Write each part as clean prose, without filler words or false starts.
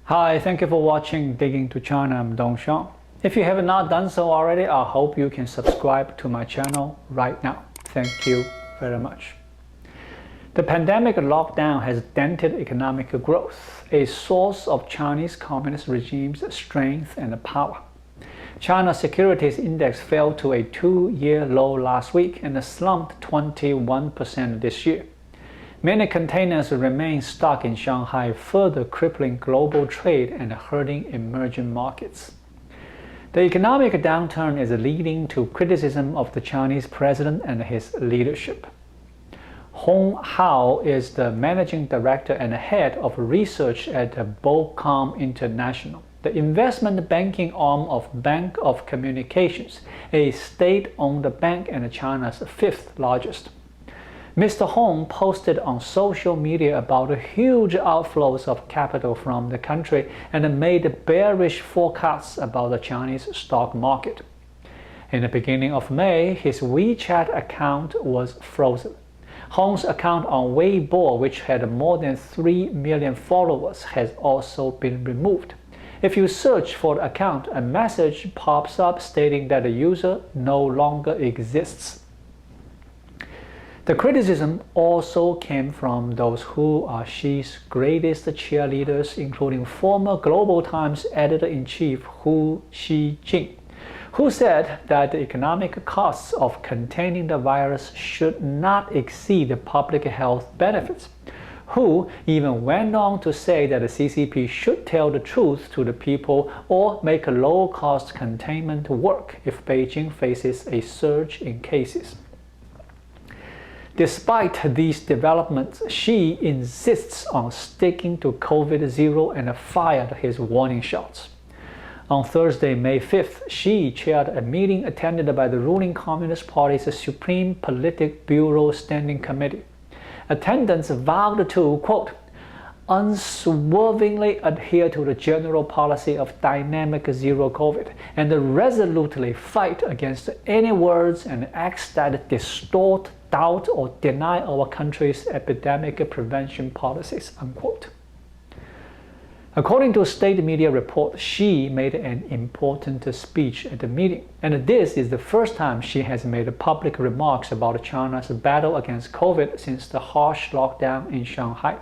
Hi, thank you for watching Digging to China. I'm Dongshang. If you have not done so already, I hope you can subscribe to my channel right now. Thank you very much. The pandemic lockdown has dented economic growth, a source of Chinese Communist regime's strength and power. China's Securities Index fell to a two-year low last week and slumped 21% this year. Many containers remain stuck in Shanghai, further crippling global trade and hurting emerging markets. The economic downturn is leading to criticism of the Chinese president and his leadership. Hong Hao is the managing director and head of research at BOCOM International, the investment banking arm of Bank of Communications, a state-owned bank and China's fifth largest. Mr. Hong posted on social media about huge outflows of capital from the country and made bearish forecasts about the Chinese stock market. In the beginning of May, his WeChat account was frozen. Hong's account on Weibo, which had more than 3 million followers, has also been removed. If you search for the account, a message pops up stating that the user no longer exists. The criticism also came from those who are Xi's greatest cheerleaders, including former Global Times editor-in-chief Hu Xijing, who said that the economic costs of containing the virus should not exceed the public health benefits. Hu even went on to say that the CCP should tell the truth to the people or make low-cost containment work if Beijing faces a surge in cases. Despite these developments, Xi insists on sticking to COVID-0 and fired his warning shots. On Thursday, May 5th, Xi chaired a meeting attended by the ruling Communist Party's Supreme Politburo Standing Committee. Attendants vowed to, quote, unswervingly adhere to the general policy of dynamic zero COVID and resolutely fight against any words and acts that distort, doubt, or deny our country's epidemic prevention policies, unquote. According to state media report, Xi made an important speech at the meeting, and this is the first time she has made public remarks about China's battle against COVID since the harsh lockdown in Shanghai.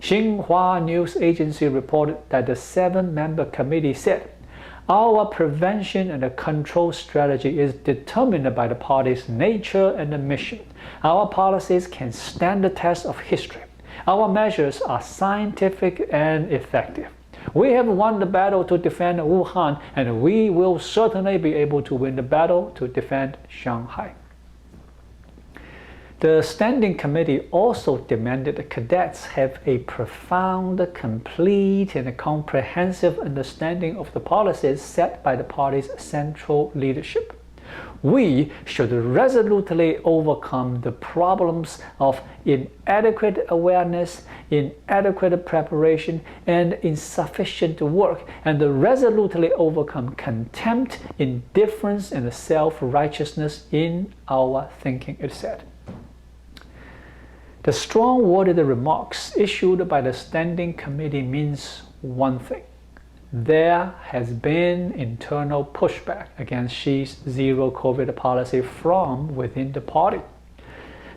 Xinhua News Agency reported that the seven-member committee said, "Our prevention and control strategy is determined by the party's nature and mission. Our policies can stand the test of history. Our measures are scientific and effective. We have won the battle to defend Wuhan, and we will certainly be able to win the battle to defend Shanghai." The Standing Committee also demanded that cadets have a profound, complete, and comprehensive understanding of the policies set by the party's central leadership. "We should resolutely overcome the problems of inadequate awareness, inadequate preparation, and insufficient work, and resolutely overcome contempt, indifference, and self-righteousness in our thinking," it said. The strong-worded remarks issued by the Standing Committee means one thing. There has been internal pushback against Xi's zero-COVID policy from within the party.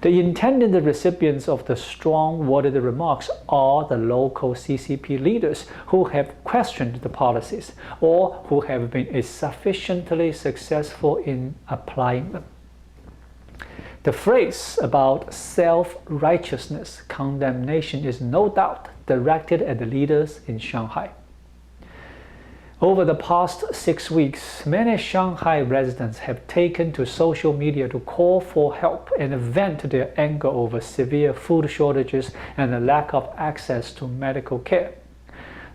The intended recipients of the strong-worded remarks are the local CCP leaders who have questioned the policies or who have been sufficiently successful in applying them. The phrase about self-righteousness condemnation is no doubt directed at the leaders in Shanghai. Over the past 6 weeks, many Shanghai residents have taken to social media to call for help and vent their anger over severe food shortages and the lack of access to medical care.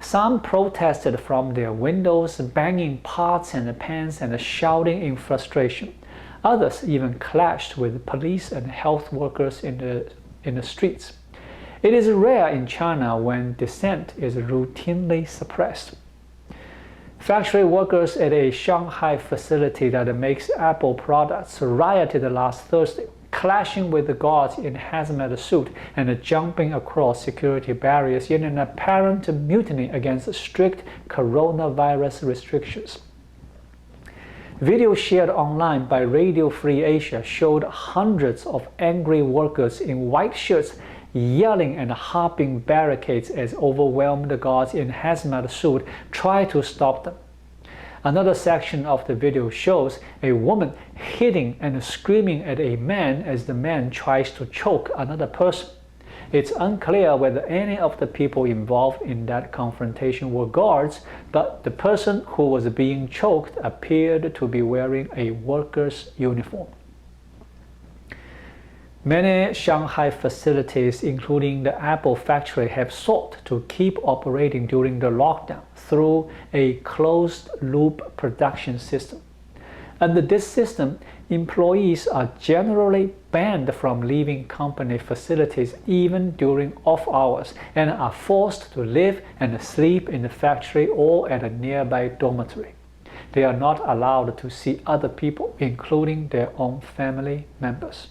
Some protested from their windows, banging pots and pans and shouting in frustration. Others even clashed with police and health workers in the streets. It is rare in China when dissent is routinely suppressed. Factory workers at a Shanghai facility that makes Apple products rioted last Thursday, clashing with the guards in hazmat suit and jumping across security barriers in an apparent mutiny against strict coronavirus restrictions. Video shared online by Radio Free Asia showed hundreds of angry workers in white shirts yelling and hopping barricades as overwhelmed guards in hazmat suit tried to stop them. Another section of the video shows a woman hitting and screaming at a man as the man tries to choke another person. It's unclear whether any of the people involved in that confrontation were guards, but the person who was being choked appeared to be wearing a worker's uniform. Many Shanghai facilities, including the Apple factory, have sought to keep operating during the lockdown through a closed-loop production system. Under this system, employees are generally banned from leaving company facilities even during off hours and are forced to live and sleep in the factory or at a nearby dormitory. They are not allowed to see other people, including their own family members.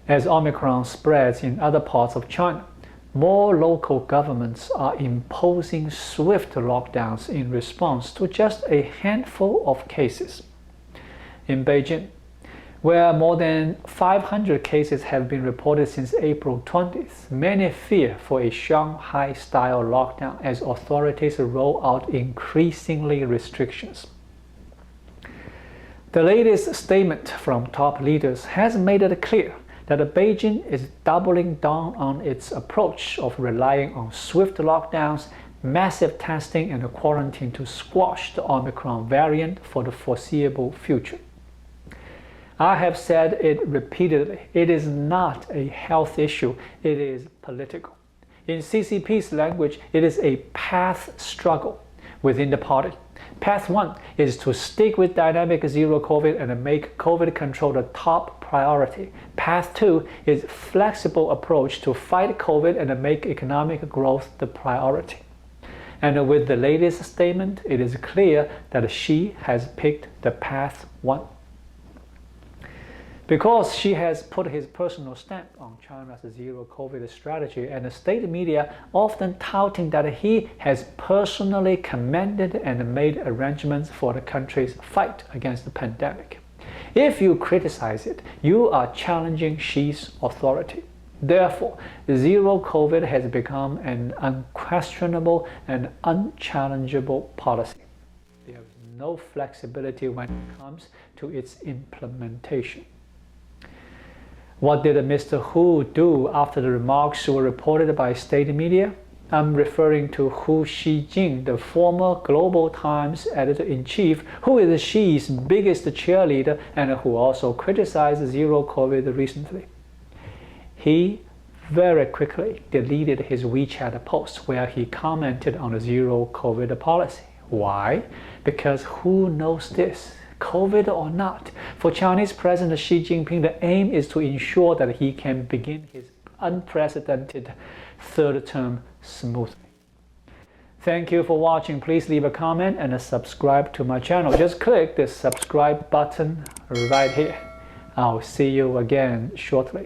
As Omicron spreads in other parts of China, more local governments are imposing swift lockdowns in response to just a handful of cases. In Beijing, where more than 500 cases have been reported since April 20th, many fear for a Shanghai-style lockdown as authorities roll out increasingly restrictions. The latest statement from top leaders has made it clear that Beijing is doubling down on its approach of relying on swift lockdowns, massive testing, and quarantine to squash the Omicron variant for the foreseeable future. I have said it repeatedly, it is not a health issue, it is political. In CCP's language, it is a path struggle within the party. Path 1 is to stick with dynamic zero COVID and make COVID control the top priority. Path 2 is flexible approach to fight COVID and make economic growth the priority. And with the latest statement, it is clear that she has picked the path 1. Because she has put his personal stamp on China's zero COVID strategy, and the state media often touting that he has personally commanded and made arrangements for the country's fight against the pandemic. If you criticize it, you are challenging Xi's authority. Therefore, zero COVID has become an unquestionable and unchallengeable policy. There is no flexibility when it comes to its implementation. What did Mr. Hu do after the remarks were reported by state media? I'm referring to Hu Xijing, the former Global Times editor-in-chief, who is Xi's biggest cheerleader and who also criticized zero COVID recently. He very quickly deleted his WeChat post where he commented on the zero COVID policy. Why? Because who knows this? COVID or not, for Chinese President Xi Jinping, the aim is to ensure that he can begin his unprecedented third term smoothly. Thank you for watching. Please leave a comment and subscribe to my channel. Just click the subscribe button right here. I'll see you again shortly.